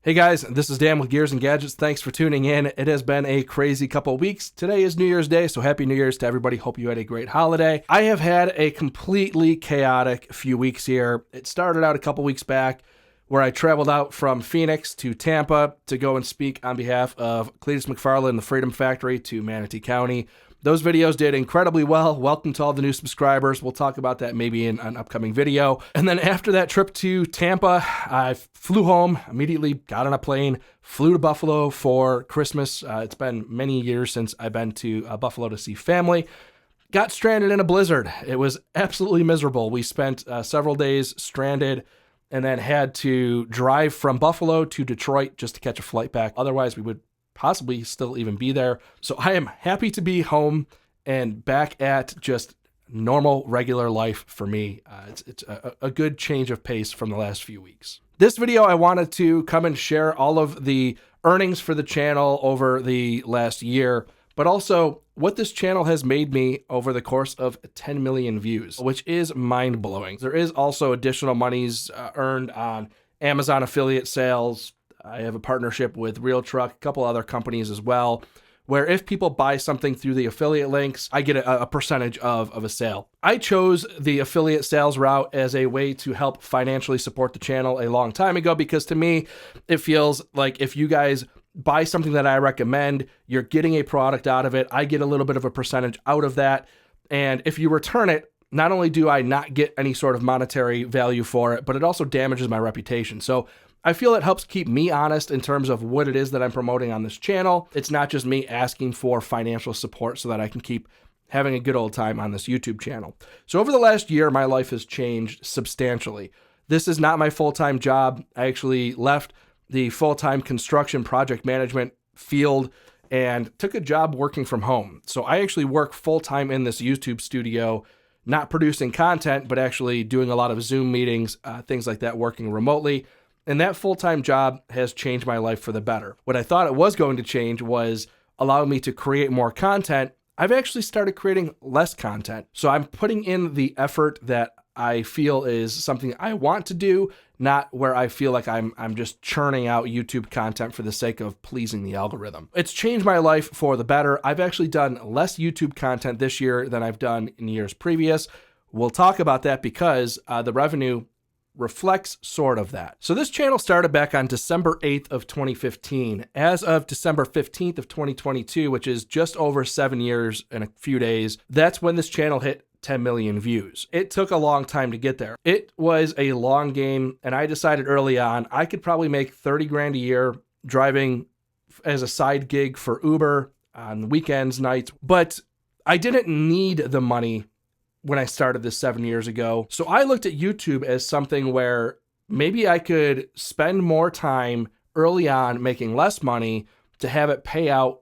Hey guys, this is Dan with Gears and Gadgets. Thanks for tuning in. It has been a crazy couple of weeks. Today is New Year's Day, so happy New Year's to everybody. Hope you had a great holiday. I have had a completely chaotic few weeks here. It started out a couple weeks back where I traveled out from Phoenix to Tampa to go and speak on behalf of Cletus McFarland and the Freedom Factory to Manatee County. Those videos did incredibly well. Welcome to all the new subscribers. We'll talk about that maybe in an upcoming video. And then after that trip to Tampa, I flew home, immediately got on a plane, flew to Buffalo for Christmas. It's been many years since I've been to Buffalo to see family. Got stranded in a blizzard. It was absolutely miserable. We spent several days stranded and then had to drive from Buffalo to Detroit just to catch a flight back. Otherwise, we would possibly still even be there. So I am happy to be home and back at just normal, regular life for me. It's a good change of pace from the last few weeks. This video, I wanted to come and share all of the earnings for the channel over the last year, but also what this channel has made me over the course of 10 million views, which is mind-blowing. There is also additional monies earned on Amazon affiliate sales. I have a partnership with Real Truck, a couple other companies as well, where if people buy something through the affiliate links, I get a percentage of a sale. I chose the affiliate sales route as a way to help financially support the channel a long time ago, because to me, it feels like if you guys buy something that I recommend, you're getting a product out of it. I get a little bit of a percentage out of that. And if you return it, not only do I not get any sort of monetary value for it, but it also damages my reputation. So I feel it helps keep me honest in terms of what it is that I'm promoting on this channel. It's not just me asking for financial support so that I can keep having a good old time on this YouTube channel. So over the last year, my life has changed substantially. This is not my full-time job. I actually left the full-time construction project management field and took a job working from home. So I actually work full-time in this YouTube studio, not producing content, but actually doing a lot of Zoom meetings, things like that, working remotely. And that full-time job has changed my life for the better. What I thought it was going to change was allowing me to create more content. I've actually started creating less content. So I'm putting in the effort that I feel is something I want to do, not where I feel like I'm just churning out YouTube content for the sake of pleasing the algorithm. It's changed my life for the better. I've actually done less YouTube content this year than I've done in years previous. We'll talk about that because the revenue reflects sort of that. So this channel started back on December 8th of 2015. As of December 15th of 2022, which is just over 7 years and a few days, that's when this channel hit 10 million views. It took a long time to get there. It was a long game, and I decided early on I could probably make 30 grand a year driving as a side gig for Uber on weekends, nights, but I didn't need the money when I started this 7 years ago. So I looked at YouTube as something where maybe I could spend more time early on making less money to have it pay out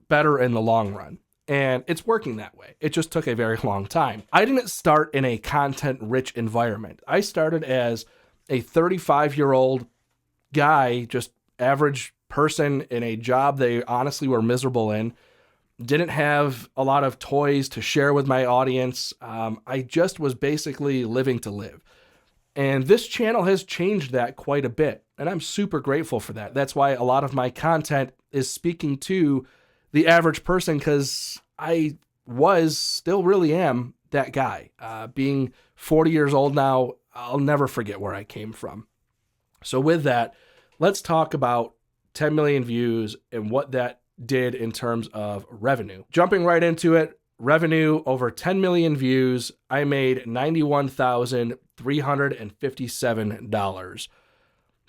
better in the long run. And it's working that way. It just took a very long time. I didn't start in a content-rich environment. I started as a 35-year-old guy, just average person in a job they honestly were miserable in. Didn't have a lot of toys to share with my audience. I just was basically living to live. And this channel has changed that quite a bit. And I'm super grateful for that. That's why a lot of my content is speaking to the average person, because I still really am that guy. Being 40 years old now, I'll never forget where I came from. So with that, let's talk about 10 million views and what that did in terms of revenue. Jumping right into it, revenue over 10 million views, I made $91,357.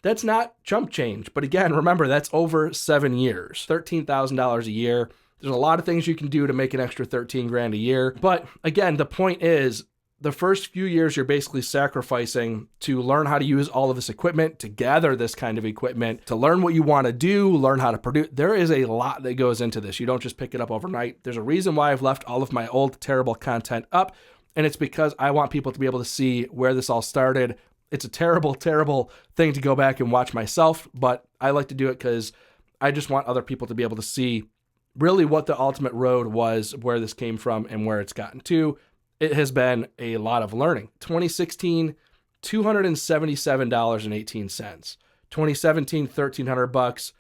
That's not chump change, but again, remember, that's over 7 years, $13,000 a year. There's a lot of things you can do to make an extra 13 grand a year. But again, the point is, the first few years you're basically sacrificing to learn how to use all of this equipment, to gather this kind of equipment, to learn what you want to do, learn how to produce. There is a lot that goes into this. You don't just pick it up overnight. There's a reason why I've left all of my old terrible content up, and it's because I want people to be able to see where this all started. It's a terrible, terrible thing to go back and watch myself, but I like to do it because I just want other people to be able to see really what the ultimate road was, where this came from, and where it's gotten to. It has been a lot of learning. 2016, $277.18. 2017, 1,300 bucks.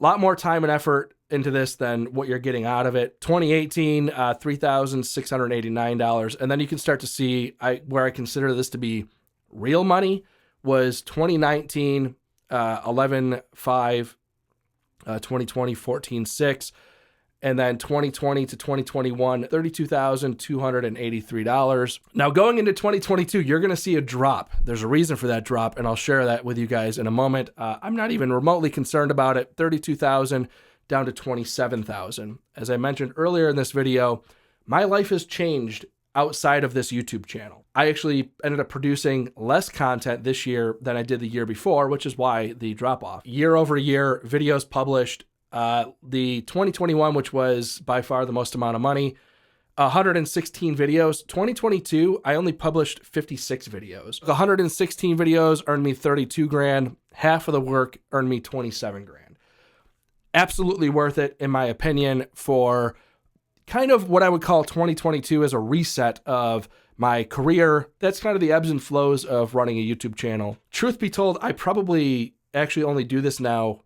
A lot more time and effort into this than what you're getting out of it. 2018, $3,689. And then you can start to see where I consider this to be real money was 2019, 11.5, 2020, 14.6. And then 2020 to 2021, $32,283. Now going into 2022, you're going to see a drop. There's a reason for that drop, and I'll share that with you guys in a moment. I'm not even remotely concerned about it. 32,000 down to 27,000. As I mentioned earlier in this video, my life has changed outside of this YouTube channel. I actually ended up producing less content this year than I did the year before, which is why the drop off. Year over year, videos published. The 2021, which was by far the most amount of money, 116 videos. 2022, I only published 56 videos. 116 videos earned me 32 grand. Half of the work earned me 27 grand. Absolutely worth it, in my opinion, for kind of what I would call 2022 as a reset of my career. That's kind of the ebbs and flows of running a YouTube channel. Truth be told, I probably actually only do this now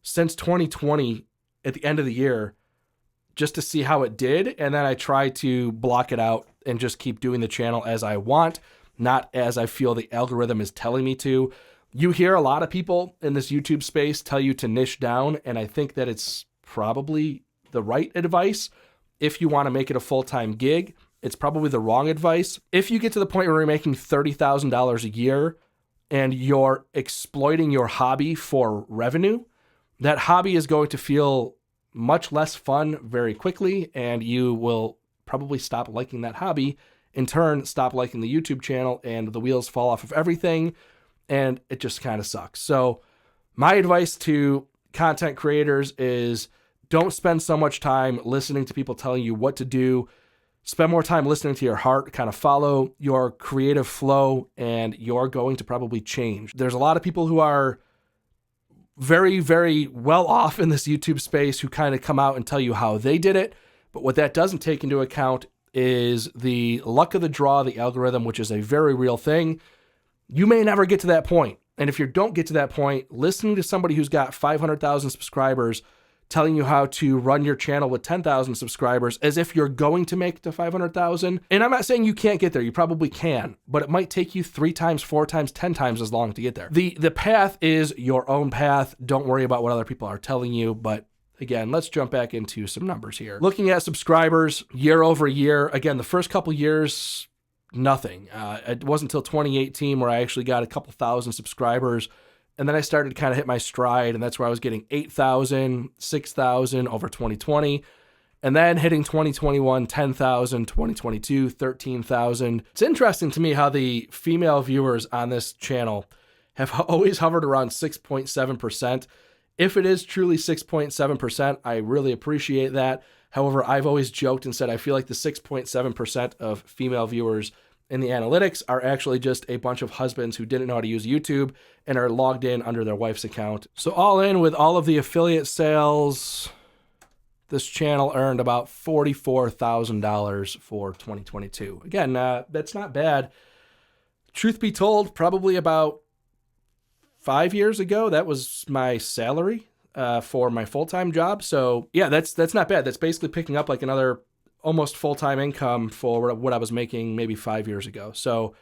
since 2020 at the end of the year, just to see how it did. And then I try to block it out and just keep doing the channel as I want, not as I feel the algorithm is telling me to. You hear a lot of people in this YouTube space tell you to niche down, and I think that it's probably the right advice. If you want to make it a full-time gig, it's probably the wrong advice. If you get to the point where you're making $30,000 a year and you're exploiting your hobby for revenue, that hobby is going to feel much less fun very quickly, and you will probably stop liking that hobby. In turn, stop liking the YouTube channel, and the wheels fall off of everything, and it just kind of sucks. So my advice to content creators is don't spend so much time listening to people telling you what to do. Spend more time listening to your heart, kind of follow your creative flow, and you're going to probably change. There's a lot of people who are very, very well off in this YouTube space who kind of come out and tell you how they did it. But what that doesn't take into account is the luck of the draw, the algorithm, which is a very real thing. You may never get to that point. And if you don't get to that point, listening to somebody who's got 500,000 subscribers telling you how to run your channel with 10,000 subscribers as if you're going to make it to 500,000. And I'm not saying you can't get there. You probably can, but it might take you 3 times, 4 times, 10 times as long to get there. The path is your own path. Don't worry about what other people are telling you. But again, let's jump back into some numbers here. Looking at subscribers year over year, again, the first couple years, nothing. It wasn't until 2018 where I actually got a couple thousand subscribers. And then I started to kind of hit my stride, and that's where I was getting 8,000, 6,000 over 2020. And then hitting 2021, 10,000, 2022, 13,000. It's interesting to me how the female viewers on this channel have always hovered around 6.7%. If it is truly 6.7%, I really appreciate that. However, I've always joked and said I feel like the 6.7% of female viewers in the analytics are actually just a bunch of husbands who didn't know how to use YouTube and are logged in under their wife's account. So all in with all of the affiliate sales, this channel earned about $44,000 for 2022. Again, that's not bad. Truth be told, probably about 5 years ago, that was my salary for my full-time job. So yeah, that's not bad. That's basically picking up like another almost full-time income for what I was making maybe 5 years ago. So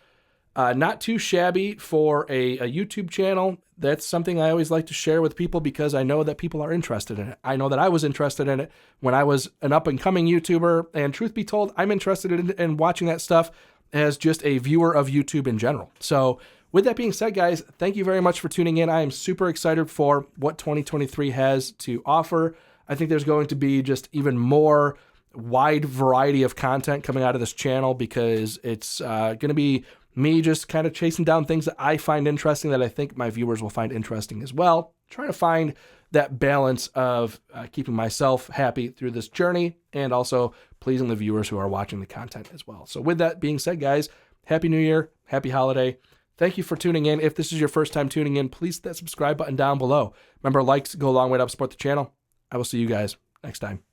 not too shabby for a YouTube channel. That's something I always like to share with people because I know that people are interested in it. I know that I was interested in it when I was an up-and-coming YouTuber. And truth be told, I'm interested in watching that stuff as just a viewer of YouTube in general. So with that being said, guys, thank you very much for tuning in. I am super excited for what 2023 has to offer. I think there's going to be just even more wide variety of content coming out of this channel because it's going to be me just kind of chasing down things that I find interesting that I think my viewers will find interesting as well. Trying to find that balance of keeping myself happy through this journey and also pleasing the viewers who are watching the content as well. So with that being said, guys, Happy New Year, Happy Holiday. Thank you for tuning in. If this is your first time tuning in, please hit that subscribe button down below. Remember, likes go a long way to help support the channel. I will see you guys next time.